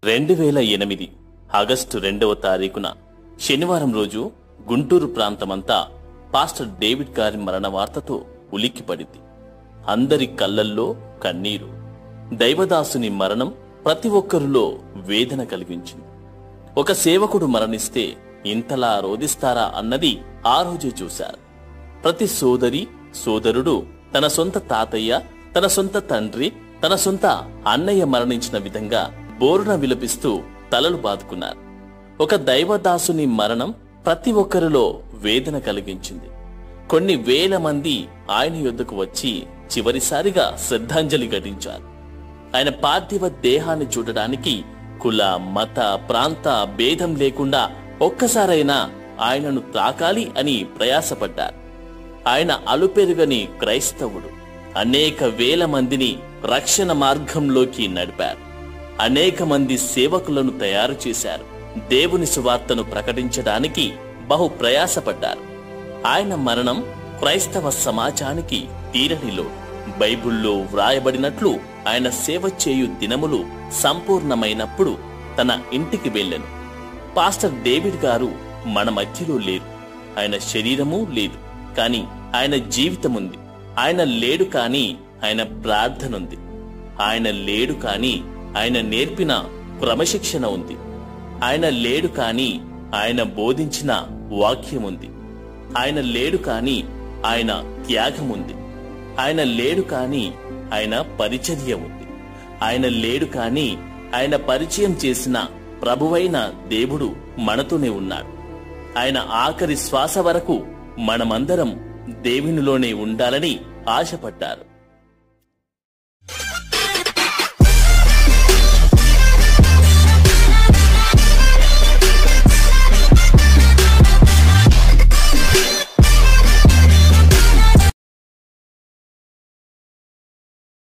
2008 August 2వ తారీఖున శనివారం రోజు గుంటూరు ప్రాంతమంతా పాస్టర్ డేవిడ్ గారి మరణ వార్తతో ఉలిక్కిపడింది. అందరి కళ్ళల్లో కన్నీరు. దైవదాసుని మరణం ప్రతి ఒక్కరిలో వేదన కలిగించింది. ఒక సేవకుడు మరణిస్తే ఇంతలా రోదిస్తారా అన్నది ఆ రోజే చూశారు. ప్రతి సోదరి సోదరుడు తన సొంత తాతయ్య, తన సొంత తండ్రి, తన సొంత అన్నయ్య మరణించిన విధంగా బోరున విలపిస్తూ తలలు బాదుకున్నారు. ఒక దైవదాసుని మరణం ప్రతి ఒక్కరిలో వేదన కలిగించింది. కొన్ని వేల మంది ఆయన యొద్దకు వచ్చి చివరిసారిగా శ్రద్ధాంజలి ఘటించారు. ఆయన పార్థివ దేహాన్ని చూడడానికి కుల, మత, ప్రాంత భేదం లేకుండా ఒక్కసారైనా ఆయనను తాకాలి అని ప్రయాసపడ్డారు. ఆయన అలుపెరుగని క్రైస్తవుడు. అనేక వేల మందిని రక్షణ మార్గంలోకి నడిపారు. అనేక మంది సేవకులను తయారు చేశారు. దేవుని సువార్తను ప్రకటించడానికి బహు ప్రయాసపడ్డారు. ఆయన మరణం క్రైస్తవ సమాజానికి తీరని లోటు. బైబిల్లో వ్రాయబడినట్లు ఆయన సేవ చేయు దినములు సంపూర్ణమైనప్పుడు తన ఇంటికి వెళ్ళెను. పాస్టర్ డేవిడ్ గారు మన మధ్యలో లేరు. ఆయన శరీరము లేదు, కాని ఆయన జీవితముంది. ఆయన లేడు కాని ఆయన ప్రార్థనుంది. ఆయన లేడు కాని ఆయన నేర్పిన క్రమశిక్షణ ఉంది. ఆయన లేడు కాని ఆయన బోధించిన వాక్యముంది. ఆయన లేడు కాని ఆయన త్యాగముంది. ఆయన లేడు కాని ఆయన పరిచర్య ఉంది. ఆయన లేడు కాని ఆయన పరిచయం చేసిన ప్రభువైన దేవుడు మనతోనే ఉన్నాడు. ఆయన ఆఖరి శ్వాస వరకు మనమందరం దేవునిలోనే ఉండాలని ఆశపడ్డారు.